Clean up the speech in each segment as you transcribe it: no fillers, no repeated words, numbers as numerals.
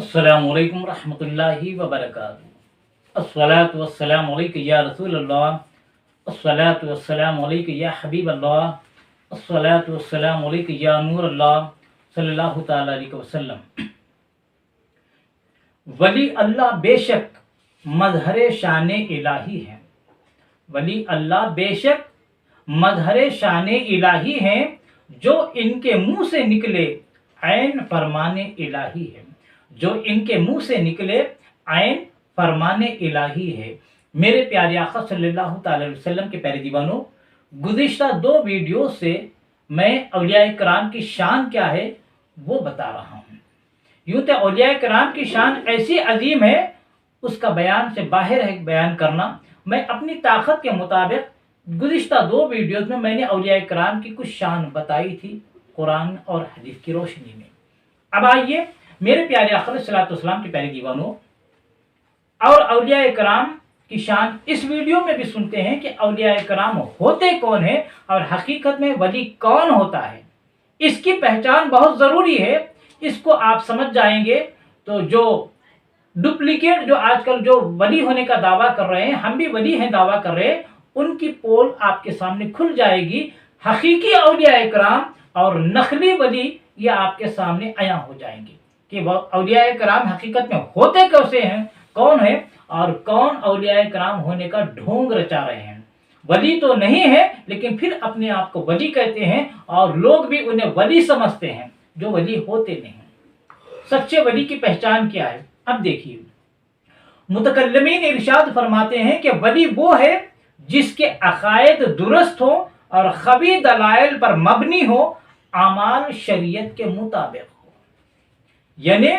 अस्सलामु अलैकुम रहमतुल्लाहि व बरकातुहू। अस्सलातु वस्सलामु अलैका या रसूल अल्लाह, अस्सलातु वस्सलामु अलैका या हबीब अल्लाह, अस्सलातु वस्सलामु अलैका या नूर अल्लाह सल्लल्लाहु तआला अलैहि वसल्लम। वली अल्लाह बेशक मजहर शान इलाही हैं। वली अल्लाह बेशक मजहर शान इलाही हैं, जो इनके मुंह से निकले ऐन फरमान इलाही है। जो इनके मुंह से निकले ऐन फरमान इलाही है। मेरे प्यारे आका सल्लल्लाहु अलैहि वसल्लम के प्यारे दीवानों, गुज़िश्ता 2 वीडियो से मैं औलिया कराम की शान क्या है वो बता रहा हूँ। यूँ तो औलिया कराम की शान ऐसी अजीम है, उसका बयान से बाहर है बयान करना। मैं अपनी ताकत के मुताबिक गुज़िश्ता 2 वीडियोज़ में मैंने औलिया कराम की कुछ शान बताई थी कुरान और हदीस की रोशनी में। अब आइए मेरे प्यारे आका सल्लल्लाहु अलैहि वसल्लम के प्यारे दीवानों और औलिया कराम की शान इस वीडियो में भी सुनते हैं कि औलिया कराम होते कौन है और हकीकत में वली कौन होता है। इसकी पहचान बहुत ज़रूरी है। इसको आप समझ जाएंगे तो जो डुप्लीकेट जो आजकल जो वली होने का दावा कर रहे हैं, हम भी वली हैं दावा कर रहे हैं, उनकी पोल आपके सामने खुल जाएगी। हकीकी औलिया कराम और नकली वली ये आपके सामने आया हो जाएंगे कि वह औलिया कराम हकीकत में होते कैसे हैं, कौन है और कौन औलिया कराम होने का ढोंग रचा रहे हैं। वली तो नहीं है लेकिन फिर अपने आप को वली कहते हैं और लोग भी उन्हें वली समझते हैं जो वली होते नहीं। सच्चे वली की पहचान क्या है? अब देखिए, मुतकल्लिमीन इरशाद फरमाते हैं कि वली वो है जिसके अकायद दुरुस्त हो और खबी दलाइल पर मबनी हो, आमाल शरीयत के मुताबिक हो। यानी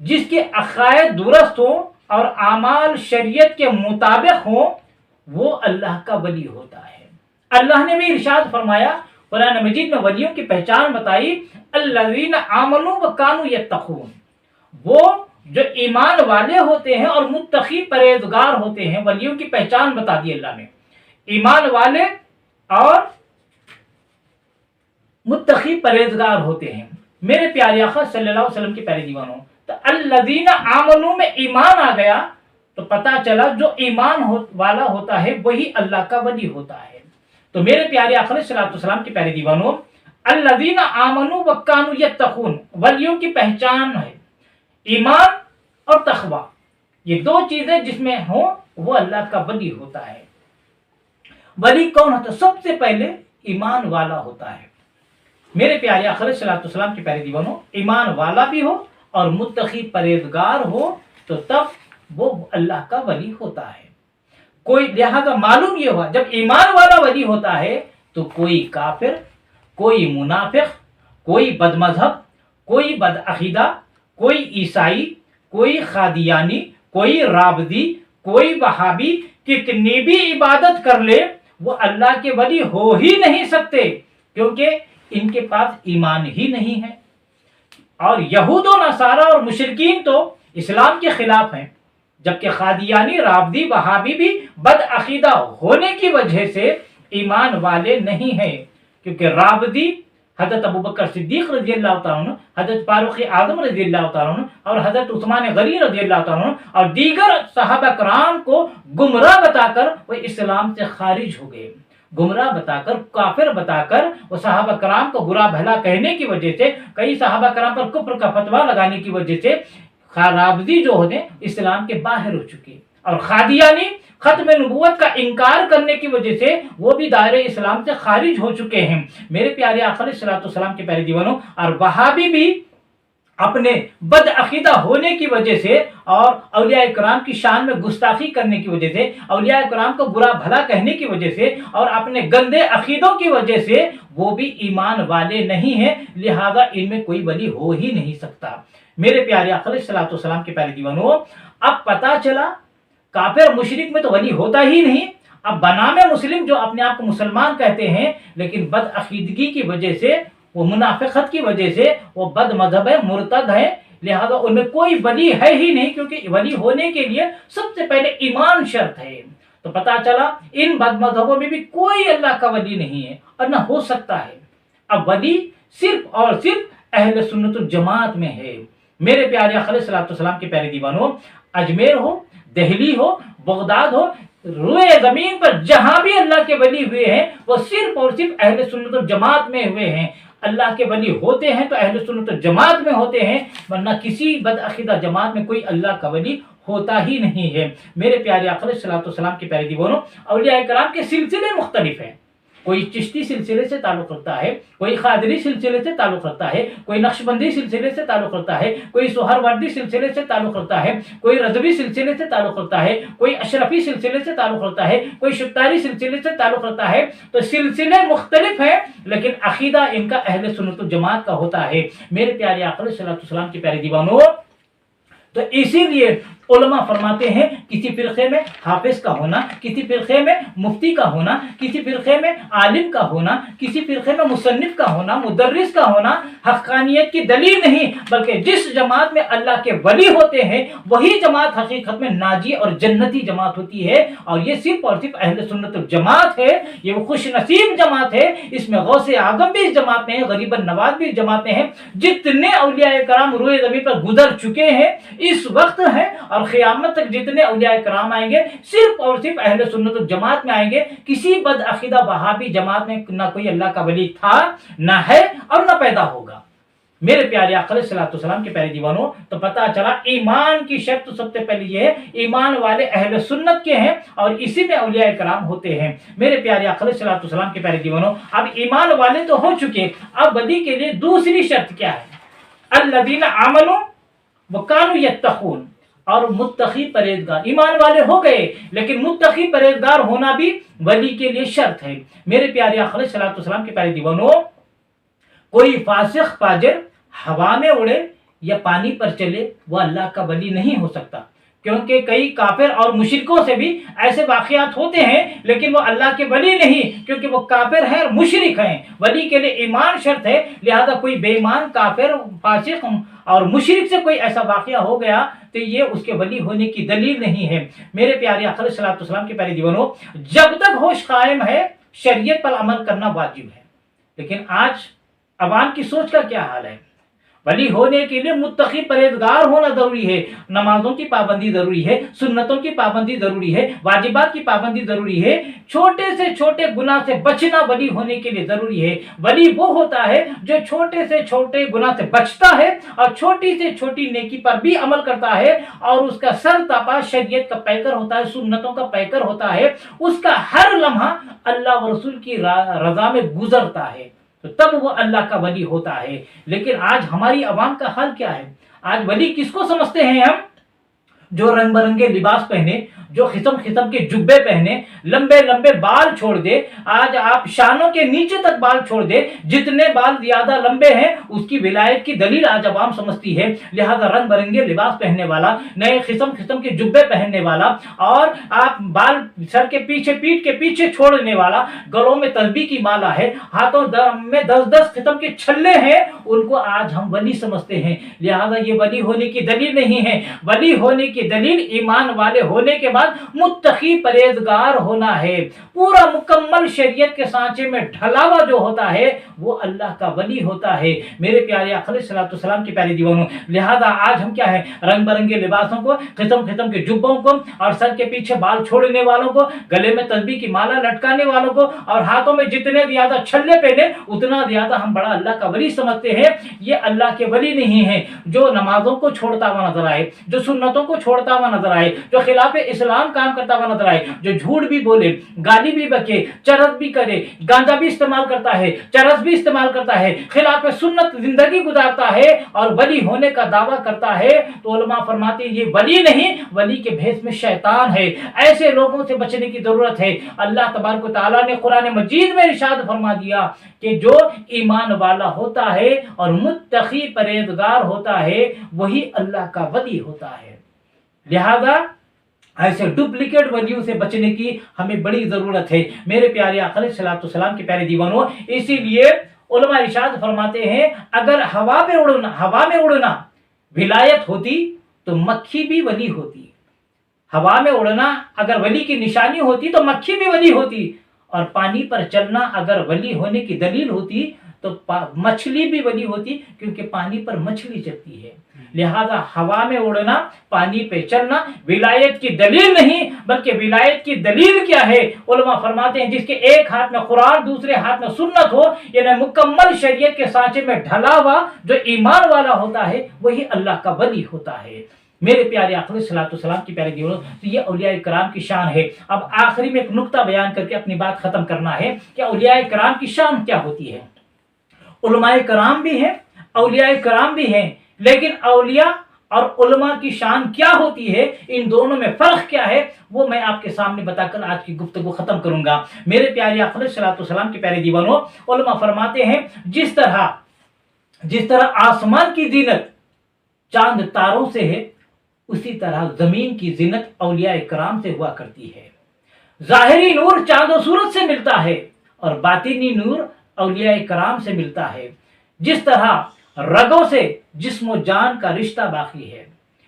जिसके अकायद दुरुस्त हो और आमाल शरीयत के मुताबिक हो, वो अल्लाह का वली होता है। अल्लाह ने भी इरशाद फरमाया, कुरान मजीद में वलियों की पहचान बताई, अल्लज़ीना आमनू व कानू यत्तकून। वो जो ईमान वाले होते हैं और मुत्तकी परहेजगार होते हैं, वलियों की पहचान बता दी अल्लाह ने। ईमान वाले और मुत्तकी परहेजगार होते हैं। मेरे प्यारे आका सल्लल्लाहु अलैहि वसल्लम के प्यारे दीवानों, तो अल्लज़ीना आमनू में ईमान आ गया तो पता चला जो ईमान वाला होता है वही अल्लाह का वली होता है। तो मेरे प्यारे आका सल्लल्लाहु अलैहि वसल्लम के प्यारे दीवानों, अल्लज़ीना आमनू व कानू यत्तकून, वलियों की पहचान है ईमान और तक़वा। ये 2 चीजें जिसमें हो वो अल्लाह का वली होता है। वली कौन होता है? सबसे पहले ईमान वाला होता है। मेरे प्यारे आका सल्लल्लाहु अलैहि वसल्लम के प्यारे दीवानों, ईमान वाला भी हो और मुत्तकी परहेजगार हो तो तब वो अल्लाह का वली होता है। कोई लिहाजा मालूम ये हुआ, जब ईमान वाला वली होता है तो कोई काफिर, कोई मुनाफिक, कोई बदमजहब, कोई बदअकीदा, कोई ईसाई, कोई खादियानी, कोई राबदी, कोई वहाबी कितनी भी इबादत कर ले वो अल्लाह के वली हो ही नहीं सकते, क्योंकि इनके पास ईमान ही नहीं है। और यहूद और नसारा और मुशरिकीन तो इस्लाम के खिलाफ हैं, जबकि खादियानी, राबदी, वहाबी भी बदअकीदा होने की वजह से ईमान वाले नहीं हैं। क्योंकि राबदी हजरत अबू बकर सिद्दीक रज़ी अल्लाह तआला अन्हु, हजरत फारूक आज़म रज़ी अल्लाह तआला अन्हु और हजरत उस्मान गनी रज़ी अल्लाह तआला अन्हु और दीगर सहाबा कराम को गुमराह बताकर वो इस्लाम से खारिज हो गए। गुमराह बताकर, काफिर बताकर वो सहाबा कराम को बुरा भला कहने की वजह से, कई सहाबा कराम पर कुफ्र का फतवा लगाने की वजह से राबदी जो होते इस्लाम के बाहर हो चुके, और खादियानी खत्म नबूवत का इनकार करने की वजह से वो भी दायरे इस्लाम से खारिज हो चुके हैं। मेरे प्यारे आका सल्लल्लाहु अलैहि वसल्लम के प्यारे दीवानों, और वहाबी भी अपने बदअकीदा होने की वजह से और औलिया कराम की शान में गुस्ताखी करने की वजह से, औलिया कराम को बुरा भला कहने की वजह से और अपने गंदे अकीदों की वजह से वो भी ईमान वाले नहीं हैं। लिहाजा इनमें कोई वली हो ही नहीं सकता। मेरे प्यारे आका सल्लल्लाहु अलैहि वसल्लम के प्यारे दीवानों, अब पता चला काफिर मुशरिक में तो वली होता ही नहीं। अब बनामे मुस्लिम जो अपने आप को मुसलमान कहते हैं लेकिन बदअकीदगी की वजह से, वो मुनाफिकत की वजह से वो बद मजहब है, मुर्तद है, लिहाजा उनमें कोई वली है ही नहीं, क्योंकि वली होने के लिए सबसे पहले ईमान शर्त है। तो पता चला इन बद मजहबों में भी कोई अल्लाह का वली नहीं है और न हो सकता है। अब वली सिर्फ और सिर्फ अहले सुन्नत वल जमात में है। मेरे प्यारे आका अलैहिस्सलाम के प्यारे दीवानों, अजमेर हो, दिल्ली हो, बगदाद हो, रुए जमीन पर जहां भी अल्लाह के वली हुए हैं वो सिर्फ और सिर्फ अहले सुन्नत वल जमात में हुए हैं। अल्लाह के वली होते हैं तो अहले सुन्नत वल जमात में होते हैं, वरना किसी बदअकीदा जमात में कोई अल्लाह का वली होता ही नहीं है। मेरे प्यारे आका अलैहिस्सलाम के प्यारे दीवानों, औलिया कराम के सिलसिले मुख्तलिफ हैं। कोई चिश्ती सिलसिले से ताल्लुक़ रखता है, कोई क़ादरी सिलसिले से ताल्लुक़ रखता है, कोई नक्शबंदी सिलसिले से ताल्लुक़ रखता है, कोई सोहरवर्दी सिलसिले से ताल्लुक़ रखता है, कोई रज़वी सिलसिले से ताल्लुक़ रखता है, कोई अशरफी सिलसिले से ताल्लुक़ रखता है, कोई शुत्तारी सिलसिले से ताल्लुक़ रखता है। तो सिलसिले मुख्तलिफ हैं, लेकिन अकीदा इनका अहले सुन्नत वल जमात का होता है। मेरे प्यारे आका अलैहिस्सलाम के प्यारे दीवानों, तो इसीलिए उलमा फरमाते हैं किसी फिरके में हाफिज का होना, किसी फिरके में मुफ्ती का होना, किसी फिरके में आलिम का होना, किसी फिरके में मुसन्निफ का होना, मुदर्रिस का होना हक्कानियत की दलील नहीं, बल्कि जिस जमात में अल्लाह के वली होते हैं वही जमात हकीकत में नाजी और जन्नती जमात होती है। और ये सिर्फ और सिर्फ अहले सुन्नत वल जमात है, ये वो खुश नसीब जमात है। इसमें गौसे आजम भी इस जमात में है, गरीबन नवाज भी इस जमात में है। जितने औलिया कराम रुए ज़मीन पर गुजर चुके हैं, इस वक्त है और क़यामत तक जितने औलिया कराम आएंगे सिर्फ और सिर्फ अहले सुन्नत वल जमात में आएंगे। किसी बदअकीदा वहाबी जमात में ना कोई अल्लाह का वली था, ना है और ना पैदा होगा। मेरे प्यारे आका अलैहिस्सलाम के प्यारे दीवानों, तो पता चला ईमान की शर्त तो सबसे पहले ये है, ईमान वाले अहले सुन्नत के हैं और इसी में औलिया कराम होते हैं। मेरे प्यारे आका अलैहिस्सलाम के प्यारे दीवानों, अब ईमान वाले तो हो चुके, अब वली के लिए दूसरी शर्त क्या है? अल्लज़ीना आमनू व कानू यत्तक़ून, और मुत्तकी परहेजगार। ईमान वाले हो गए, लेकिन मुत्तकी परहेजगार होना भी वली के लिए शर्त है। मेरे प्यारे आका अलैहिस्सलाम के प्यारे दीवानों, कोई फासिक फाजिर हवा में उड़े या पानी पर चले वो अल्लाह का वली नहीं हो सकता, क्योंकि कई काफिर और मुशरिकों से भी ऐसे वाक़यात होते हैं, लेकिन वो अल्लाह के वली नहीं, क्योंकि वो काफिर हैं और मुशरिक हैं। वली के लिए ईमान शर्त है, लिहाजा कोई बेईमान काफिर फासिक और मुशरिक से कोई ऐसा वाक़या हो गया तो ये उसके वली होने की दलील नहीं है। मेरे प्यारे आका अलैहिस्सलाम के प्यारे दीवानों, जब तक होश कायम है शरीयत पर अमल करना वाजिब है। लेकिन आज अवाम की सोच का क्या हाल है? वली होने के लिए मुत्तकी परहेजगार होना जरूरी है, नमाजों की पाबंदी जरूरी है, सुन्नतों की पाबंदी जरूरी है, वाजिबात की पाबंदी जरूरी है, छोटे से छोटे गुनाह से बचना वली होने के लिए जरूरी है। वली वो होता है जो छोटे से छोटे गुनाह से बचता है और छोटी से छोटी नेकी पर भी अमल करता है, और उसका सर तपा शरीयत का पैकर होता है, सुन्नतों का पैकर होता है, उसका हर लम्हा अल्लाह व रसूल की रजा में गुजरता है, तो तब वो अल्लाह का वली होता है। लेकिन आज हमारी आवाम का हाल क्या है? आज वली किसको समझते हैं हम? जो रंग बिरंगे लिबास पहने, जो किस्म किस्म के जुब्बे पहने, लंबे लंबे बाल छोड़ दे। आज आप शानों के नीचे तक बाल छोड़ दे, जितने बाल ज्यादा लंबे हैं उसकी विलायत की दलील आज आवाम समझती है। लिहाजा रंग बिरंगे लिबास पहनने वाला, नए किस्म किस्म के जुब्बे पहनने वाला, और आप बाल सर के पीछे, पीठ के पीछे छोड़ने वाला, गलों में तस्बीह की माला है, हाथों में 10-10 किस्म के छल्ले हैं, उनको आज हम वली समझते हैं। लिहाजा ये वली होने की दलील नहीं है। वली होने की दलील ईमान वाले होने के बाद मुत्तकी परहेजगार होना है। पूरा मुकम्मल शरीयत के सांचे में ढला हुआ जो होता है वो अल्लाह का वली होता है। मेरे प्यारे आका अलैहिस्सलाम के प्यारे दीवानों, लिहाजा आज हम क्या है, रंग बिरंगे लिबासों को, किस्म किस्म के जुब्बों को, और सर के पीछे बाल छोड़ने वालों को, गले में तस्बीह की माला लटकाने वालों को, और हाथों में जितने ज्यादा छल्ले पहने उतना ज्यादा हम बड़ा अल्लाह का वली समझते हैं। ये अल्लाह के वली नहीं है। जो नमाजों को छोड़ता हुआ नजर आए, जो सुन्नतों को छोड़ता हुआ नजर आए, जो खिलाफ इस्लाम काम करता हुआ नजर आए, जो झूठ भी बोले, गाली भी बके, चरस भी करे, गांजा भी इस्तेमाल करता है, चरस भी इस्तेमाल करता है, खिलाफ सुन्नत जिंदगी गुजारता है और वली होने का दावा करता है, तो उलमा फरमाते हैं ये वली नहीं, वली के भेष में शैतान है। ऐसे लोगों से बचने की जरूरत है। अल्लाह तबारक व तआला ने कुरान मजीद में इरशाद फरमा दिया कि जो ईमान वाला होता है और मुत्तकी परहेजगार होता है वही अल्लाह का वली होता है। लिहाजा ऐसे डुप्लीकेट वलियों से बचने की हमें बड़ी जरूरत है। मेरे प्यारे आका अलैहिस्सलाम के प्यारे दीवानों, इसीलिए उलमा इरशाद फरमाते हैं अगर हवा में उड़ना विलायत होती तो मक्खी भी वली होती। हवा में उड़ना अगर वली की निशानी होती तो मक्खी भी वली होती, और पानी पर चलना अगर वली होने की दलील होती تو مچھلی بھی ولی ہوتی کیونکہ پانی پر مچھلی چلتی ہے. لہذا ہوا میں اڑنا، پانی پہ چلنا ولایت کی دلیل نہیں، بلکہ ولایت کی دلیل کیا ہے؟ علماء فرماتے ہیں جس کے ایک ہاتھ میں قرآن دوسرے ہاتھ میں سنت ہو، یعنی مکمل شریعت کے سانچے میں ڈھلا ہوا جو ایمان والا ہوتا ہے وہی اللہ کا ولی ہوتا ہے. میرے پیارے آقا علیہ الصلوۃ والسلام کی پیارے دیوانوں، تو یہ اولیاء کرام کی شان ہے. اب آخری میں ایک نقطہ بیان کر کے اپنی بات ختم کرنا ہے کہ اولیاء کرام کی شان کیا ہوتی ہے. علماء کرام بھی ہیں، اولیاء کرام بھی ہیں، لیکن اولیاء اور علماء کی شان کیا ہوتی ہے، ان دونوں میں فرق کیا ہے، وہ میں آپ کے سامنے بتا کر آج کی گفتگو ختم کروں گا. میرے پیارے آقا علیہ الصلوۃ والسلام کے پیارے دیوانوں، علماء فرماتے ہیں جس طرح آسمان کی زینت چاند تاروں سے ہے، اسی طرح زمین کی زینت اولیاء کرام سے ہوا کرتی ہے. ظاہری نور چاند و سورج سے ملتا ہے اور باطنی نور اولیاء کرام سے ملتا ہے. جس طرح رگوں سے جسم و جان کا رشتہ باقی ہے،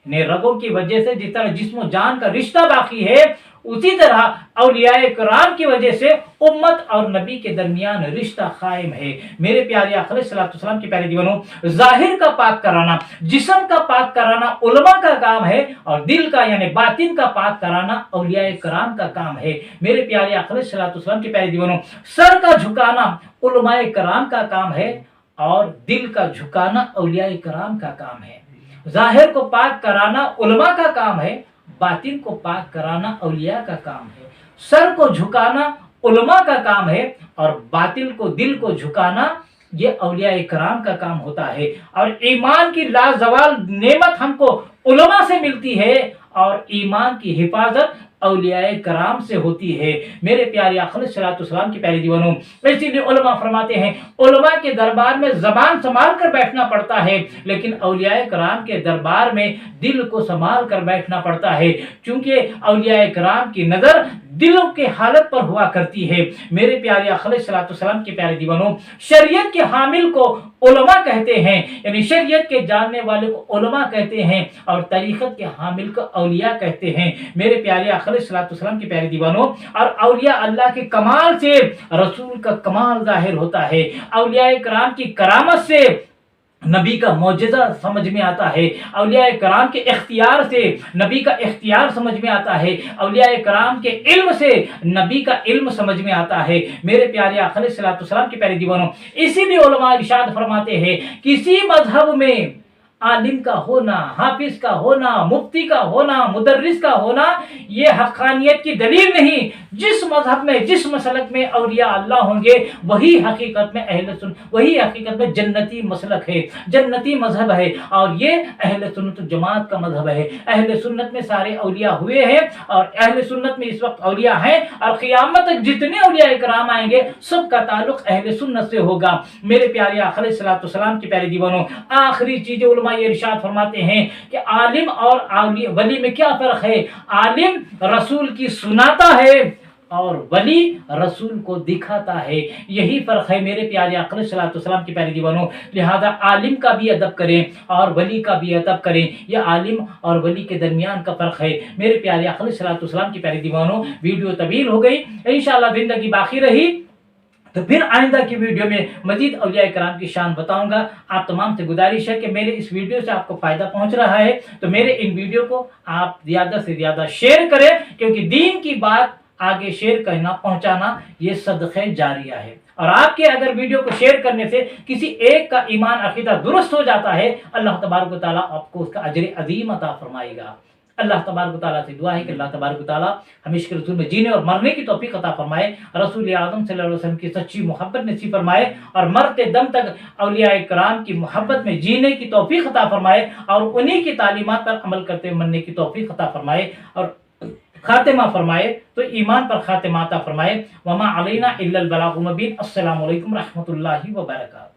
یعنی رگوں کی وجہ سے جس طرح جسم و جان کا رشتہ باقی ہے، اسی طرح اولیاء کرام کی وجہ سے امت اور نبی کے درمیان رشتہ قائم ہے. میرے پیارے آقا علیہ الصلوۃ والسلام کے پیارے دیوانوں، ظاہر کا پاک کرانا، جسم کا پاک کرانا علماء کا کام ہے، اور دل کا یعنی باطن کا پاک کرانا اولیاء کرام کا کام ہے. میرے پیارے آقا علیہ الصلوۃ والسلام کے پیارے دیوانوں، سر کا جھکانا علماء کرام کا کام ہے اور دل کا جھکانا اولیاء کرام کا کام ہے. ظاہر کو پاک کرانا علماء کا کام ہے، باطن کو پاک کرانا اولیاء کا کام ہے. سر کو جھکانا علماء کا کام ہے اور باطن کو دل کو جھکانا یہ اولیاء کرام کا کام ہوتا ہے. اور ایمان کی لازوال نعمت ہم کو علماء سے ملتی ہے اور ایمان کی حفاظت اولیاء کرام سے ہوتی ہے. میرے پیارے آقا علیہ الصلوۃ والسلام کے پیارے دیوانوں، اسی لیے علماء فرماتے ہیں علماء کے دربار میں زبان سنبھال کر بیٹھنا پڑتا ہے، لیکن اولیاء کرام کے دربار میں دل کو سنبھال کر بیٹھنا پڑتا ہے، چونکہ اولیاء کرام کی نظر دلوں کے حالت پر ہوا کرتی ہے. میرے پیارے آقا علیہ الصلوۃ والسلام کے پیارے دیوانوں، شریعت کے حامل کو علماء کہتے ہیں، یعنی شریعت کے جاننے والے کو علماء کہتے ہیں اور طریقت کے حامل کو اولیاء کہتے ہیں. میرے پیارے آقا علیہ الصلوۃ والسلام کے پیارے دیوانوں، اور اولیاء اللہ کے کمال سے رسول کا کمال ظاہر ہوتا ہے. اولیاء کرام کی کرامت سے نبی کا معجزہ سمجھ میں آتا ہے، اولیاء کرام کے اختیار سے نبی کا اختیار سمجھ میں آتا ہے، اولیاء کرام کے علم سے نبی کا علم سمجھ میں آتا ہے. میرے پیارے آقا علیہ الصلوۃ والسلام کے پیارے دیوانوں، اسی لیے علماء ارشاد فرماتے ہیں کسی مذہب میں عالم کا ہونا، حافظ کا ہونا، مفتی کا ہونا، مدرس کا ہونا یہ حقانیت کی دلیل نہیں. جس مذہب میں جس مسلک میں اولیاء اللہ ہوں گے وہی حقیقت میں جنتی مسلک ہے، جنتی مذہب ہے، اور یہ اہل سنت جماعت کا مذہب ہے. اہل سنت میں سارے اولیاء ہوئے ہیں اور اہل سنت میں اس وقت اولیاء ہیں، اور قیامت تک جتنے اولیاء کرام آئیں گے سب کا تعلق اہل سنت سے ہوگا. میرے پیارے آقا علیہ الصلوۃ والسلام کے پیارے دیوانوں، آخری چیز علماء یہ ارشاد فرماتے ہیں کہ عالم اور ولی میں کیا فرق ہے. عالم رسول کی سناتا ہے اور ولی رسول کو دکھاتا ہے، یہی فرق ہے میرے پیارے آقا علیہ الصلوۃ والسلام کے پیارے دیوانوں. لہذا عالم کا بھی ادب کریں اور ولی کا بھی ادب کریں، یہ عالم اور ولی کے درمیان کا فرق ہے. میرے پیارے آقا علیہ الصلوۃ والسلام کے پیارے دیوانوں، ویڈیو طویل ہو گئی، انشاءاللہ زندگی باقی رہی تو پھر آئندہ کی ویڈیو میں مزید اولیاء کرام کی شان بتاؤں گا. آپ تمام سے گزارش ہے کہ میرے اس ویڈیو سے آپ کو فائدہ پہنچ رہا ہے تو میرے ان ویڈیو کو آپ زیادہ سے زیادہ شیئر کریں، کیونکہ دین کی بات آگے شیئر کرنا، پہنچانا یہ صدقہ جاریہ ہے. اور آپ کے اگر ویڈیو کو شیئر کرنے سے کسی ایک کا ایمان عقیدہ درست ہو جاتا ہے، اللہ تبارک و تعالیٰ آپ کو اس کا اجر عظیم عطا فرمائے گا. اللہ تبارک و تعالیٰ سے دعا ہے کہ اللہ تبارک و تعالیٰ ہمیں عشق رسول میں جینے اور مرنے کی توفیق عطا فرمائے، رسول اعظم صلی اللہ علیہ وسلم کی سچی محبت نصیب فرمائے، اور مرتے دم تک اولیاء کرام کی محبت میں جینے کی توفیق عطا فرمائے، اور انہی کی تعلیمات پر عمل کرتے ہوئے مرنے کی توفیق عطا فرمائے، اور خاتمہ فرمائے تو ایمان پر خاتمہ عطا فرمائے. وما علینا الا البلاغ المبین. السلام علیکم رحمۃ اللہ وبرکاتہ.